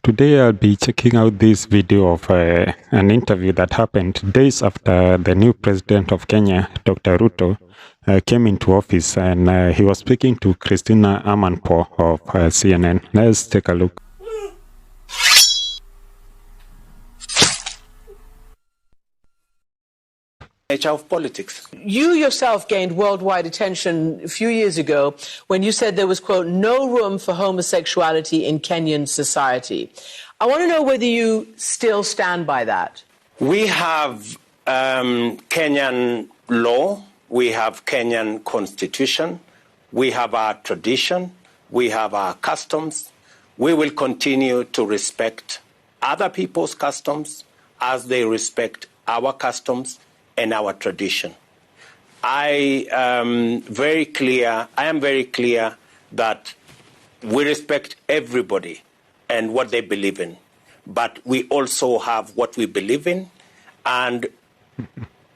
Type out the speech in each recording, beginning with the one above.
Today I'll be checking out this video of an interview that happened days after the new president of Kenya, Dr. Ruto, came into office, and he was speaking to Christiane Amanpour of CNN. Let's take a look. Nature of politics. You yourself gained worldwide attention a few years ago when you said there was, quote, no room for homosexuality in Kenyan society. I want to know whether you still stand by that. We have Kenyan law, we have Kenyan constitution, we have our tradition, we have our customs. We will continue to respect other people's customs as they respect our customs and our tradition. I am very clear that we respect everybody and what they believe in, but we also have what we believe in, and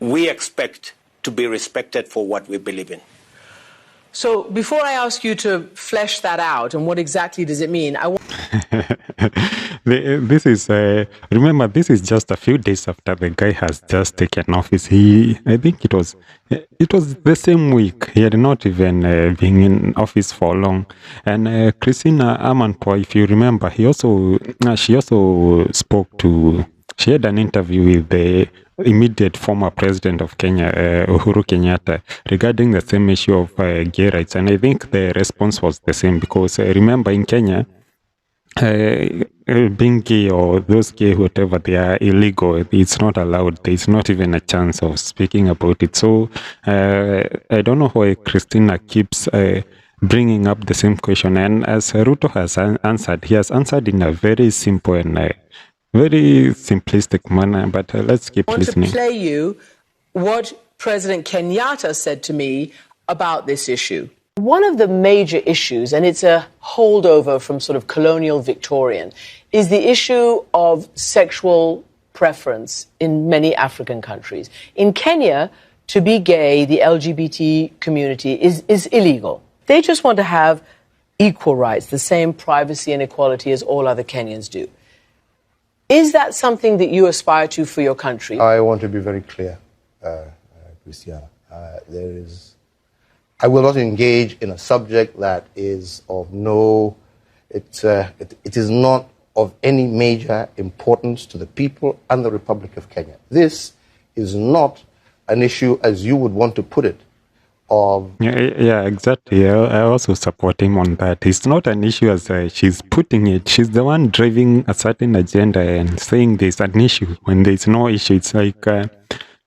we expect to be respected for what we believe in. So before I ask you to flesh that out and what exactly does it mean, This is remember, this is just a few days after the guy has just taken office. I think it was the same week. He had not even been in office for long. And Christiane Amanpour, if you remember, she also spoke to. She had an interview with the immediate former president of Kenya, Uhuru Kenyatta, regarding the same issue of gay rights. And I think the response was the same because remember, in Kenya, being gay or those gay, whatever, they are illegal. It's not allowed. There's not even a chance of speaking about it. So I don't know why Christina keeps bringing up the same question. And as Ruto has answered, he has answered in a very simple and very simplistic manner. But let's keep listening. I want to play you what President Kenyatta said to me about this issue. One of the major issues, and it's a holdover from sort of colonial Victorian, is the issue of sexual preference in many African countries. In Kenya, to be gay, the LGBT community is illegal. They just want to have equal rights, the same privacy and equality as all other Kenyans do. Is that something that you aspire to for your country? I want to be very clear, Christiane. I will not engage in a subject that is of it is not of any major importance to the people and the Republic of Kenya. This is not an issue, as you would want to put it, of... Yeah, exactly. I also support him on that. It's not an issue as she's putting it. She's the one driving a certain agenda and saying there's an issue when there's no issue. It's like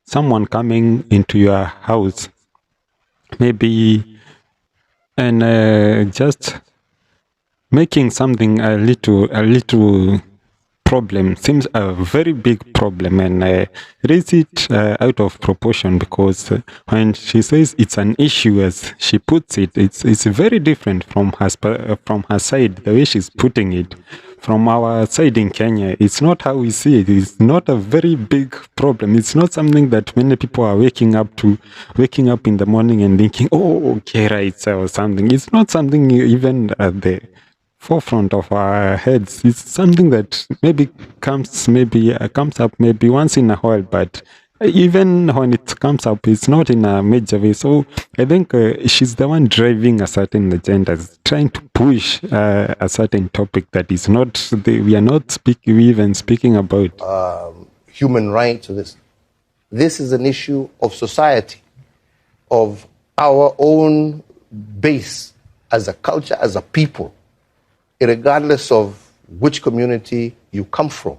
someone coming into your house maybe and just making something a little problem seems a very big problem, and raise it out of proportion, because when she says it's an issue, as she puts it, it's very different from her side, the way she's putting it. From our side in Kenya, it's not how we see it. It's not a very big problem. It's not something that many people are waking up in the morning and thinking, oh, okay, rights or something. It's not something even at the forefront of our heads. It's something that maybe comes up maybe once in a while, but even when it comes up, it's not in a major way. So I think she's the one driving a certain agenda, trying to push a certain topic that is not, we are not even speaking about. Human rights. This is an issue of society, of our own base as a culture, as a people, regardless of which community you come from.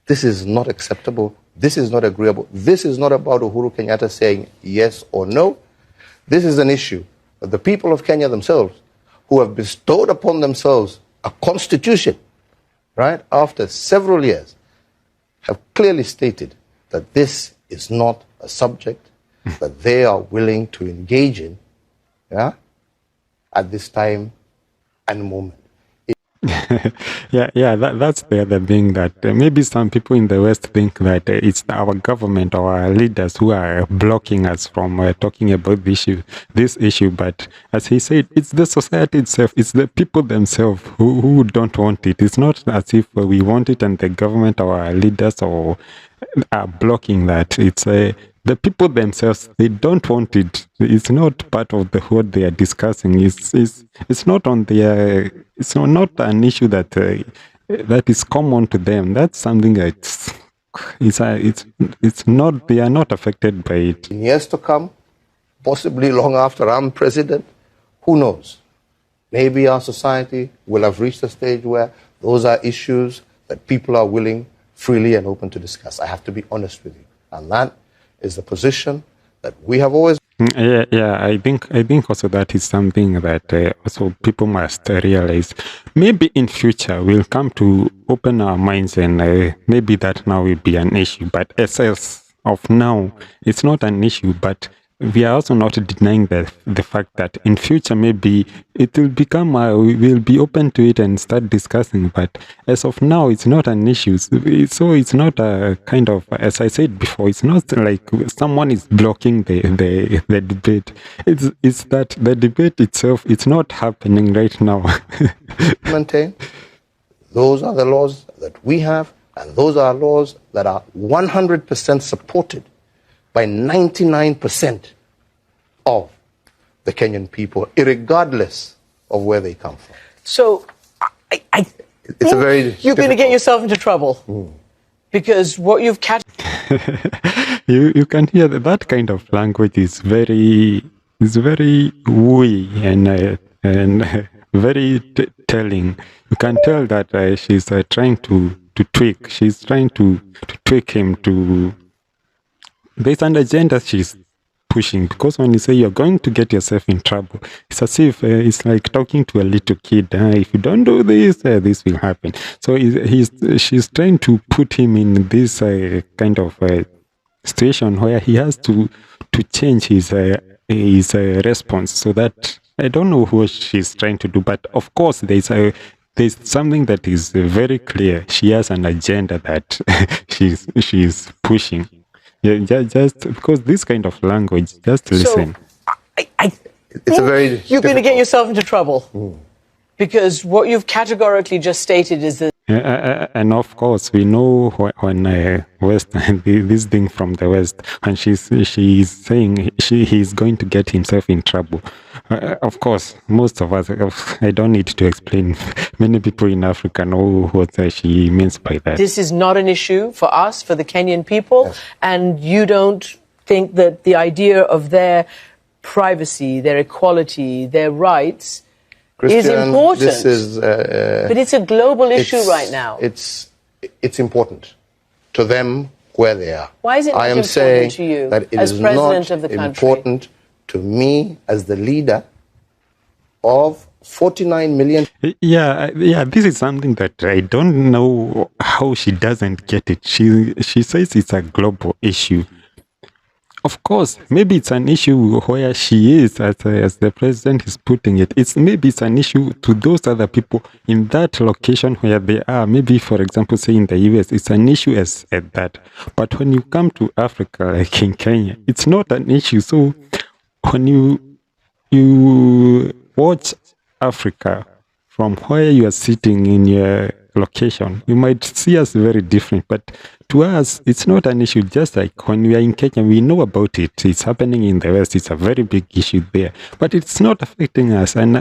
This is not acceptable. This is not agreeable. This is not about Uhuru Kenyatta saying yes or no. This is an issue of the people of Kenya themselves, who have bestowed upon themselves a constitution, right, after several years, have clearly stated that this is not a subject that they are willing to engage in, yeah, at this time and moment. That's the other thing that maybe some people in the West think that it's our government or our leaders who are blocking us from talking about this issue. But as he said, it's the society itself, it's the people themselves who don't want it. It's not as if we want it and the government or our leaders or are blocking that. It's the people themselves, they don't want it. It's not part of what they are discussing. It's not on their. It's not an issue that that is common to them. That's something that it's not. They are not affected by it. In years to come, possibly long after I'm president, who knows? Maybe our society will have reached a stage where those are issues that people are willing, freely, and open to discuss. I have to be honest with you, and that is the position that we have always. I think also that is something that also people must realize. Maybe in future we'll come to open our minds, and maybe that now will be an issue. But as of now, it's not an issue. But we are also not denying the fact that in future maybe it will become. We will be open to it and start discussing. But as of now, it's not an issue. So it's not a kind of, as I said before, it's not like someone is blocking the debate. It's that the debate itself, it's not happening right now. Maintain. Those are the laws that we have, and those are laws that are 100% supported by 99% of the Kenyan people, irregardless of where they come from. So, it's a very you're going to get yourself into trouble because what you've you can hear that kind of language is very wooey and very telling. You can tell that she's trying to tweak. She's trying to tweak him to. There's an agenda she's pushing, because when you say you're going to get yourself in trouble, it's as if it's like talking to a little kid. If you don't do this, this will happen. So she's trying to put him in this kind of situation where he has to change his response. So that I don't know what she's trying to do, but of course there's something that is very clear. She has an agenda that she's pushing. Yeah, just because this kind of language, just listen. So, it's a very you're going to get yourself into trouble because what you've categorically just stated is that. And of course, we know when West this thing from the West, and she's saying he's going to get himself in trouble. Of course, most of us, I don't need to explain. Many people in Africa know what she means by that. This is not an issue for us, for the Kenyan people, yes. And you don't think that the idea of their privacy, their equality, their rights is important. This is, but it's a global issue right now. It's important to them where they are. Why is it not important to you that it as is president not of the country? Important to me as the leader of 49 million. Yeah. This is something that I don't know how she doesn't get it. She says it's a global issue. Of course, maybe it's an issue where she is, as the president is putting it. Maybe it's an issue to those other people in that location where they are. Maybe, for example, say in the US, it's an issue at that. But when you come to Africa, like in Kenya, it's not an issue. So when you watch Africa from where you are sitting in your location, you might see us very different, but to us it's not an issue. Just like when we are in Kenya, we know about it. It's happening in the West. It's a very big issue there, but it's not affecting us, and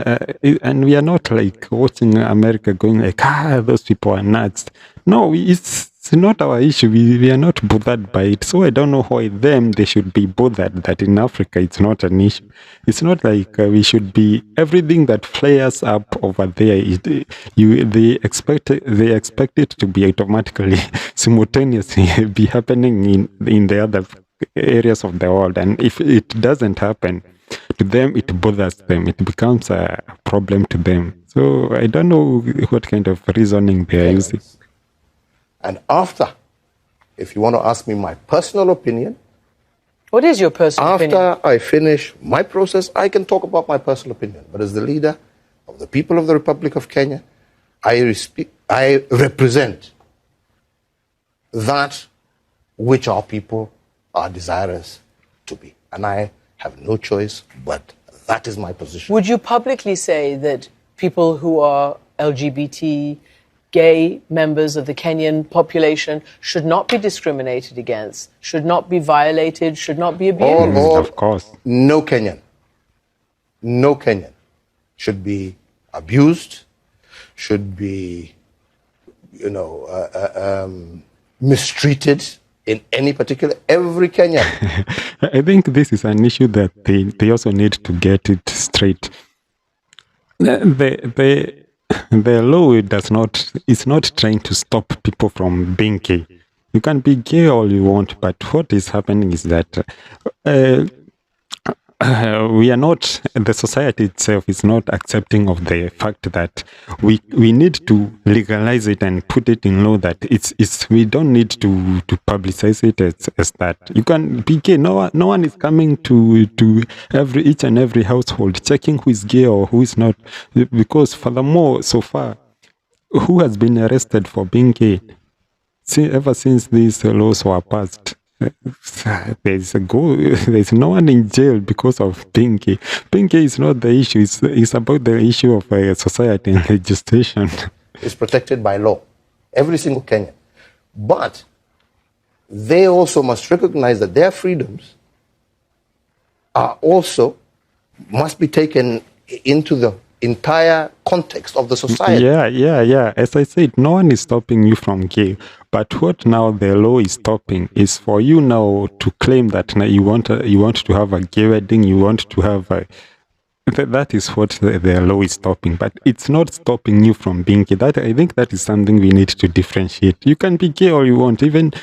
we are not like watching America going like, those people are nuts. No, it's not our issue. We are not bothered by it. So I don't know why they should be bothered that in Africa it's not an issue. It's not like we should be everything that flares up over there. They expect it to be automatically simultaneously be happening in the other areas of the world. And if it doesn't happen to them, it bothers them. It becomes a problem to them. So I don't know what kind of reasoning they are using. And after, if you want to ask me my personal opinion. What is your personal opinion? After I finish my process, I can talk about my personal opinion. But as the leader of the people of the Republic of Kenya, I represent that which our people are desirous to be. And I have no choice, but that is my position. Would you publicly say that people who are LGBT, gay members of the Kenyan population should not be discriminated against, should not be violated, should not be abused? Of course. No Kenyan should be abused, should be, mistreated in any particular, every Kenyan. I think this is an issue that they also need to get it straight. The law is not trying to stop people from being gay. You can be gay all you want, but what is happening is that we are not, the society itself is not accepting of the fact that we need to legalize it and put it in law that we don't need to publicize it as that. You can be gay. No one is coming to each and every household checking who is gay or who is not. Because furthermore, so far, who has been arrested for being gay? Ever since these laws were passed, there's no one in jail because of being gay. Being gay is not the issue. It's about the issue of society and legislation. It's protected by law, every single Kenyan. But they also must recognize that their freedoms must be taken into the entire context of the society. Yeah. As I said, no one is stopping you from gay. But what now the law is stopping is for you now to claim that now you want to have a gay wedding, you want to have that is what the law is stopping. But it's not stopping you from being gay. I think that is something we need to differentiate. You can be gay all you want, even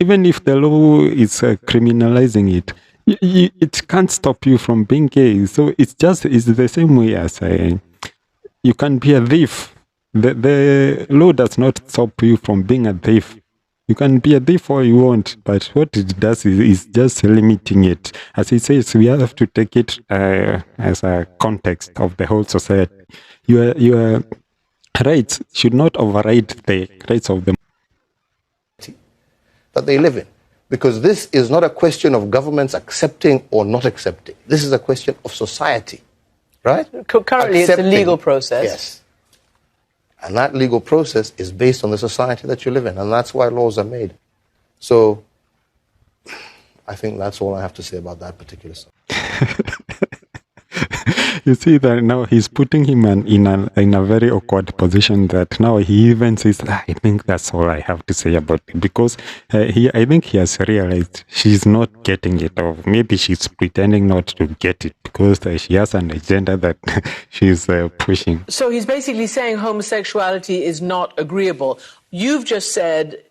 if the law is criminalizing it. It can't stop you from being gay. So it's the same way as you can be a thief. The law does not stop you from being a thief. You can be a thief all you want, but what it does is just limiting it. As it says, we have to take it as a context of the whole society. Your rights should not override the rights of the that they live in. Because this is not a question of governments accepting or not accepting. This is a question of society, right? Currently, it's a legal process. Yes. And that legal process is based on the society that you live in, and that's why laws are made. So I think that's all I have to say about that particular subject. You see that now he's putting him in a very awkward position that now he even says, I think that's all I have to say about it. Because I think he has realized she's not getting it, or maybe she's pretending not to get it because she has an agenda that she's pushing. So he's basically saying homosexuality is not agreeable. You've just said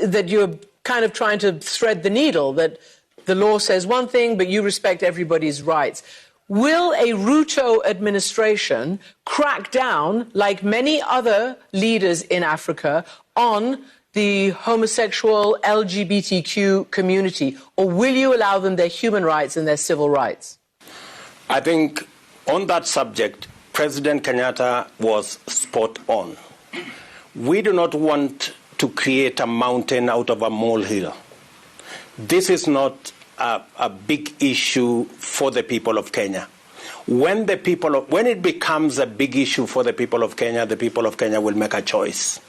that you're kind of trying to thread the needle, that the law says one thing, but you respect everybody's rights. Will a Ruto administration crack down, like many other leaders in Africa, on the homosexual LGBTQ community? Or will you allow them their human rights and their civil rights? I think on that subject, President Kenyatta was spot on. We do not want to create a mountain out of a molehill. This is not a big issue for the people of Kenya. When it becomes a big issue for the people of Kenya will make a choice.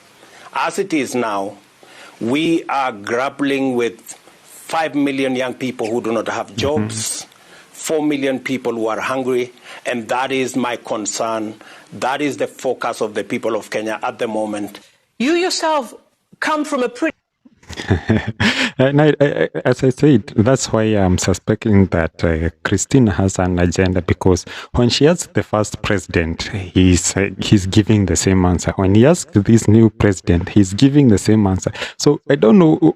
As it is now, we are grappling with 5 million young people who do not have jobs, 4 million people who are hungry, and that is my concern. That is the focus of the people of Kenya at the moment. You yourself come from a pretty... And as I said, that's why I'm suspecting that Christine has an agenda, because when she asked the first president, he's giving the same answer. When he asked this new president, he's giving the same answer. So I don't know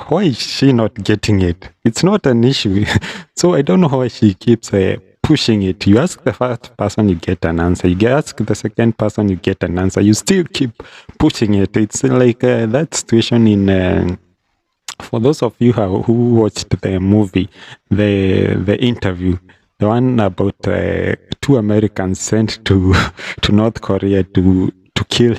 why is she not getting it. It's not an issue. So I don't know why she keeps pushing it. You ask the first person, you get an answer. You ask the second person, you get an answer. You still keep pushing it. It's like that situation in... for those of you who watched the movie, the interview, the one about two Americans sent to to North Korea to kill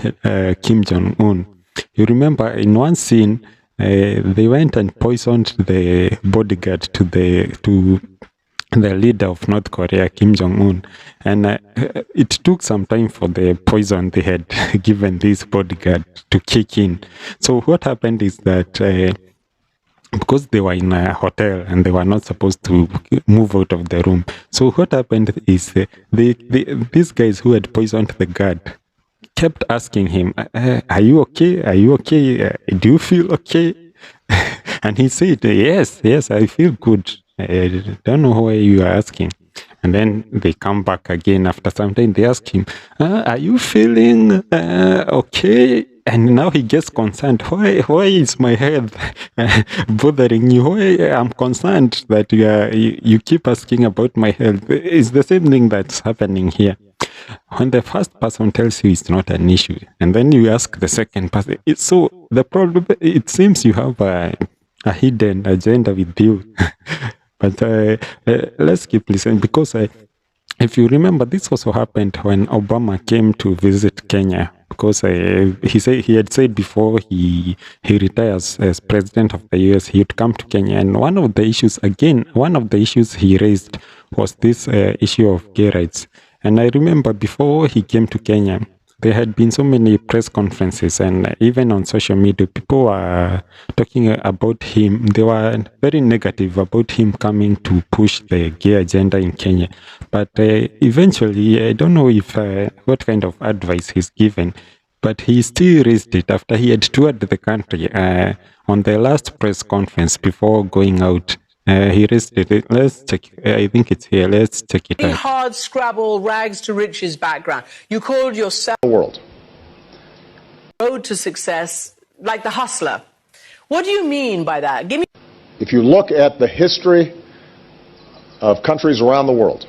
Kim Jong Un. You remember in one scene, they went and poisoned the bodyguard to the leader of North Korea, Kim Jong Un, and it took some time for the poison they had given this bodyguard to kick in. So what happened is that because they were in a hotel and they were not supposed to move out of the room. So what happened is these guys who had poisoned the guard kept asking him, "Are you okay? Are you okay? Do you feel okay?" And he said, "Yes, yes, I feel good. I don't know why you are asking." And then they come back again after some time. They ask him, "Are you feeling okay?" And now he gets concerned. Why is my head bothering you? Why I'm concerned that you keep asking about my health. It's the same thing that's happening here. When the first person tells you it's not an issue, and then you ask the second person, so the problem, it seems you have a hidden agenda with you. But let's keep listening, because if you remember, this also happened when Obama came to visit Kenya, because he had said before he retires as president of the US, he would come to Kenya. And one of the issues he raised was this issue of gay rights. And I remember before he came to Kenya, there had been so many press conferences, and even on social media, people were talking about him. They were very negative about him coming to push the gay agenda in Kenya. But eventually, I don't know if what kind of advice he's given, but he still raised it after he had toured the country. On the last press conference before going out, he raised it. Let's check. I think it's here. Let's check it out. Hard scrabble, rags to riches background. You called yourself the world. Road to success, like the hustler. What do you mean by that? Give me. If you look at the history of countries around the world,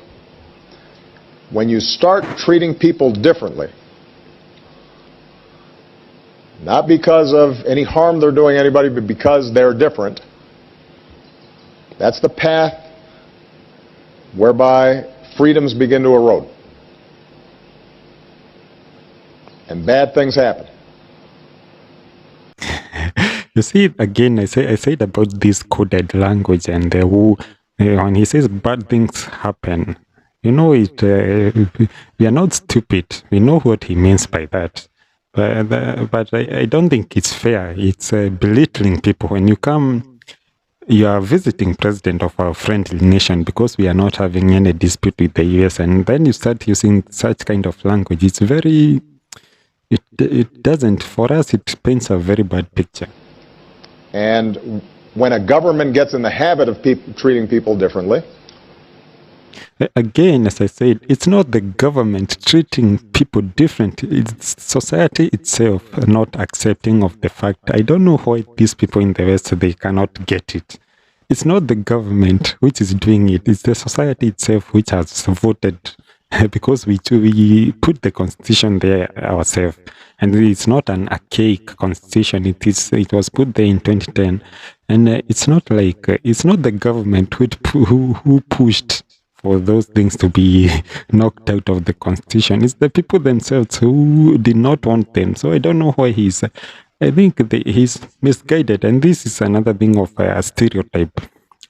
when you start treating people differently, not because of any harm they're doing anybody, but because they're different, that's the path whereby freedoms begin to erode. And bad things happen. You see, again, I said about this coded language, and when he says bad things happen, we are not stupid. We know what he means by that. But I don't think it's fair. It's belittling people. When you are visiting president of our friendly nation because we are not having any dispute with the US, and then you start using such kind of language. It's very, it doesn't, for us, it paints a very bad picture. And when a government gets in the habit of treating people differently, again, as I said, it's not the government treating people different. It's society itself not accepting of the fact. I don't know why these people in the West, they cannot get it. It's not the government which is doing it. It's the society itself which has voted because we put the constitution there ourselves. And it's not an archaic constitution. It was put there in 2010. And it's not the government who pushed for those things to be knocked out of the constitution. It's the people themselves who did not want them. So I don't know why I think he's misguided. And this is another thing of a stereotype.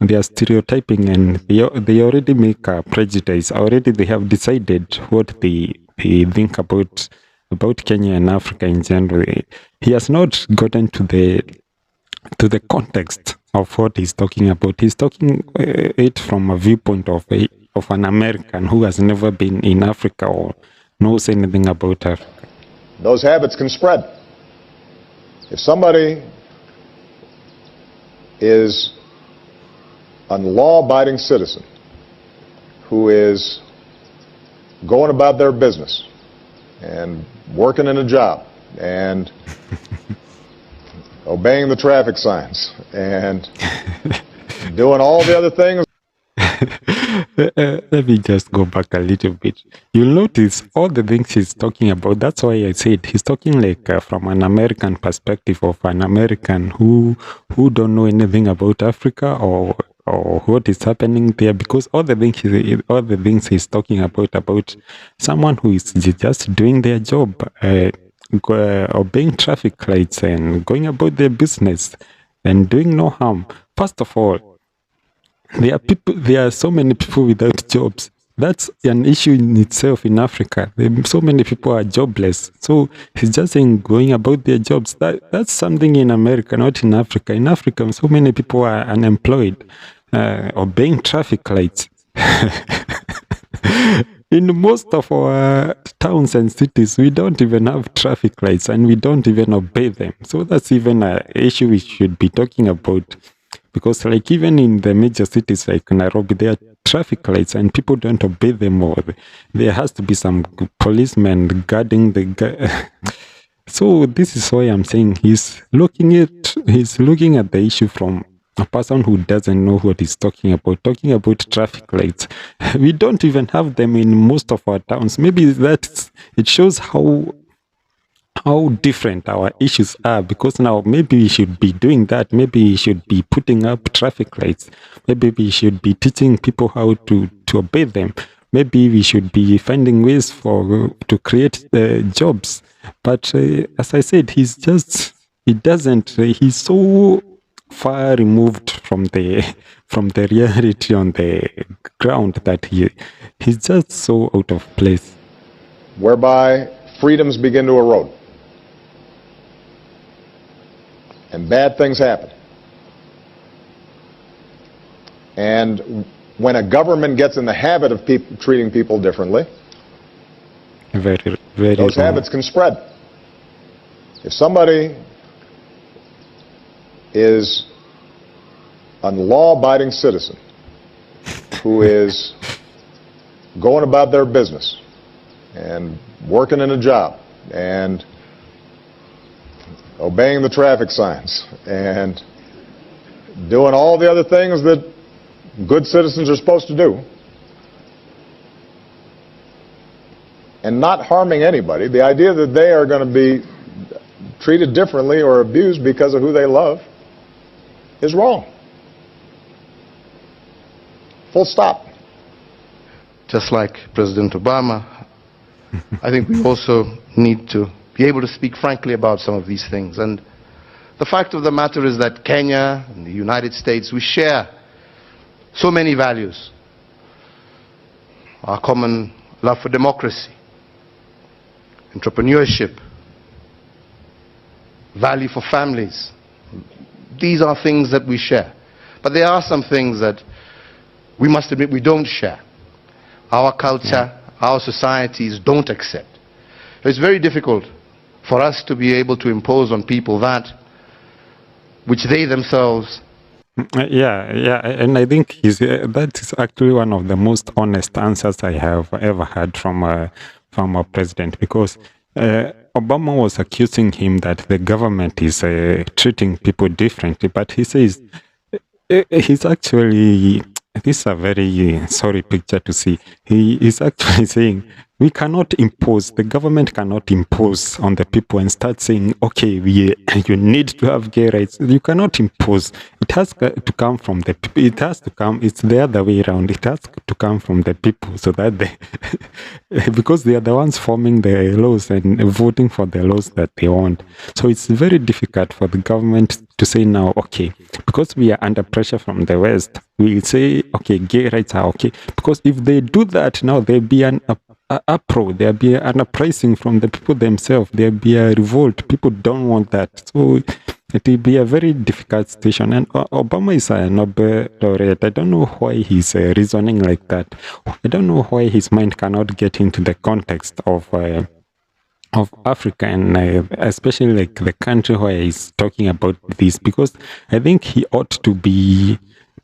They are stereotyping, and they already make a prejudice. Already they have decided what they think about Kenya and Africa in general. He has not gotten to the context of what he's talking about. He's talking it from a viewpoint of an American who has never been in Africa or knows anything about Africa. those habits can spread. If somebody is a law-abiding citizen who is going about their business and working in a job and obeying the traffic signs and doing all the other things. Let me just go back a little bit. You'll notice all the things he's talking about. That's why I said he's talking like from an American perspective, of an American who don't know anything about Africa or or what is happening there, because all the things he's talking about someone who is just doing their job, obeying traffic lights and going about their business and doing no harm. First of all, there are so many people without jobs. That's an issue in itself in Africa. So many people are jobless. So he's just saying going about their jobs. That's something in America, not in Africa. In Africa, so many people are unemployed, obeying traffic lights. In most of our towns and cities, we don't even have traffic lights and we don't even obey them. So that's even an issue we should be talking about. Because like even in the major cities like Nairobi, there are traffic lights and people don't obey them, or there has to be some policemen guarding the So this is why I'm saying he's looking at the issue from a person who doesn't know what he's talking about traffic lights. We don't even have them in most of our towns. Maybe it shows how different our issues are, because now maybe we should be doing that. Maybe we should be putting up traffic lights. Maybe we should be teaching people how to obey them. Maybe we should be finding ways to create jobs. But as I said, he's so far removed from the reality on the ground that he's just so out of place. Whereby freedoms begin to erode. And bad things happen. And when a government gets in the habit of treating people differently, very, very those habits can spread. If somebody is a law-abiding citizen who is going about their business and working in a job and obeying the traffic signs and doing all the other things that good citizens are supposed to do, and not harming anybody, the idea that they are going to be treated differently or abused because of who they love is wrong. Full stop. Just like President Obama, I think we also need to be able to speak frankly about some of these things. And the fact of the matter is that Kenya and the United States, we share so many values. Our common love for democracy, entrepreneurship, value for families. These are things that we share. But there are some things that we must admit we don't share. Our culture, our societies don't accept. It's very difficult for us to be able to impose on people that which they themselves... Yeah, and I think that is actually one of the most honest answers I have ever heard from a president, because Obama was accusing him that the government is treating people differently, but he says he's actually... This is a very sorry picture to see. He is actually saying we cannot impose, the government cannot impose on the people and start saying, okay, you need to have gay rights. You cannot impose. It has to come from the people. It has to come, it's the other way around. It has to come from the people, so that because they are the ones forming the laws and voting for the laws that they want. So it's very difficult for the government to say now, okay, because we are under pressure from the West, we'll say, okay, gay rights are okay. Because if they do that now, there'll be an uproar, there'll be an uprising from the people themselves, there'll be a revolt. People don't want that. So it will be a very difficult situation. And Obama is a Nobel laureate. I don't know why he's reasoning like that. I don't know why his mind cannot get into the context of Africa, and especially like the country where he's talking about this, because I think he ought to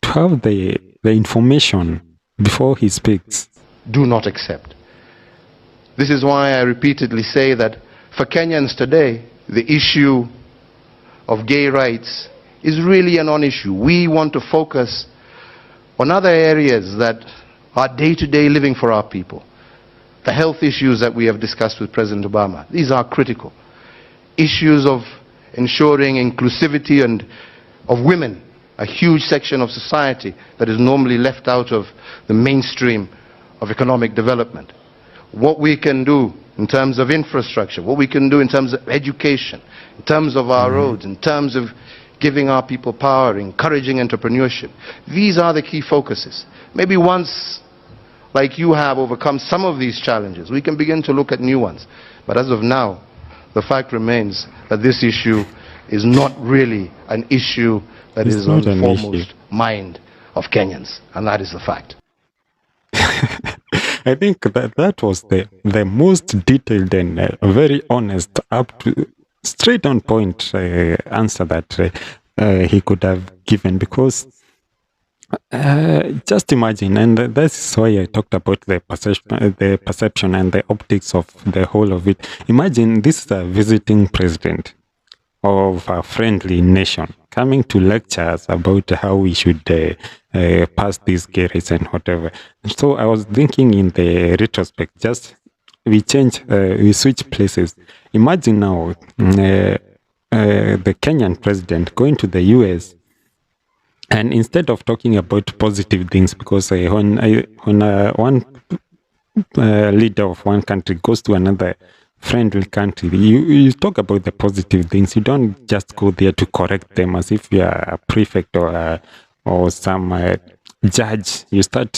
have the information before he speaks. Do not accept. This is why I repeatedly say that for Kenyans today, the issue of gay rights is really a non-issue. We want to focus on other areas that are day-to-day living for our people. The health issues that we have discussed with President Obama, these are critical. Issues of ensuring inclusivity and of women a huge section of society that is normally left out of the mainstream of economic development. What we can do in terms of infrastructure, what we can do in terms of education, in terms of our roads, in terms of giving our people power, encouraging entrepreneurship. These are the key focuses. Maybe once, like you have, overcome some of these challenges, we can begin to look at new ones. But as of now, the fact remains that this issue is not really an issue that is on the foremost mind of Kenyans, and that is the fact. I think that was the most detailed and very honest, up to straight on point answer that he could have given, because just imagine, and that's why I talked about the perception and the optics of the whole of it. Imagine this is a visiting president of a friendly nation coming to lecture us about how we should pass these gay rights and whatever. So I was thinking in the retrospect, just we switch places. Imagine now the Kenyan president going to the US, and instead of talking about positive things, because when one leader of one country goes to another friendly country, you talk about the positive things. You don't just go there to correct them as if you are a prefect or some judge. You start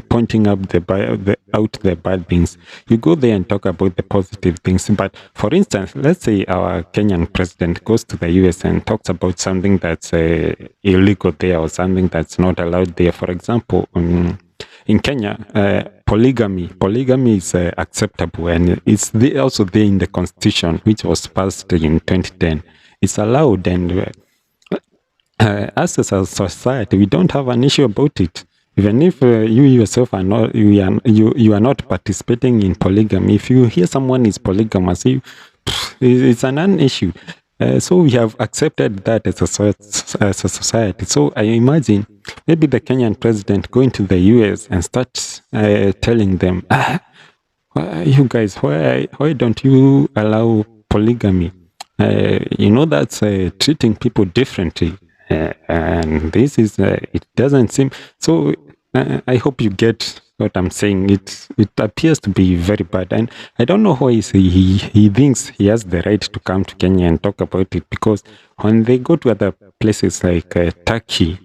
pointing out the bad things. You go there and talk about the positive things. But for instance, let's say our Kenyan president goes to the US and talks about something that's illegal there or something that's not allowed there. For example, in Kenya, polygamy is acceptable, and it's also there in the constitution, which was passed in 2010. It's allowed, and as a society, we don't have an issue about it. Even if you yourself are not, you are not participating in polygamy. If you hear someone is polygamous, it's a non-issue. So we have accepted that as a society. So I imagine maybe the Kenyan president going to the US and start telling them, you guys, why don't you allow polygamy? That's treating people differently. And this is, it doesn't seem, so I hope you get what I'm saying. It appears to be very bad, and I don't know why he thinks he has the right to come to Kenya and talk about it, because when they go to other places like Turkey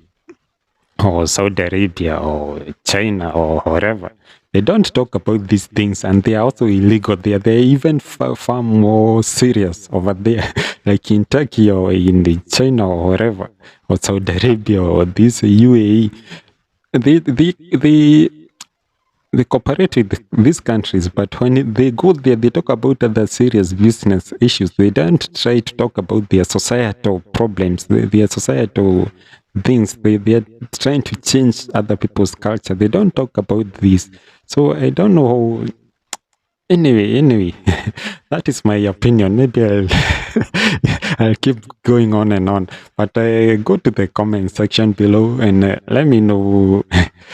or Saudi Arabia or China or wherever, they don't talk about these things, and they are also illegal there. They're even far more serious over there, like in Turkey or in China or wherever, or Saudi Arabia or this UAE. They cooperate with these countries, but when they go there, they talk about other serious business issues. They don't try to talk about their societal problems, their societal things. They are trying to change other people's culture. They don't talk about this. So I don't know how. Anyway, that is my opinion. Maybe I'll keep going on and on. But go to the comment section below and let me know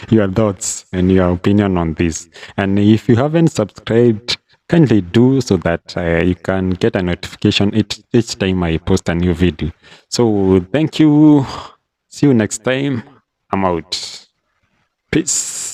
your thoughts and your opinion on this. And if you haven't subscribed, kindly do, so that you can get a notification each time I post a new video. So thank you. See you next time. I'm out. Peace.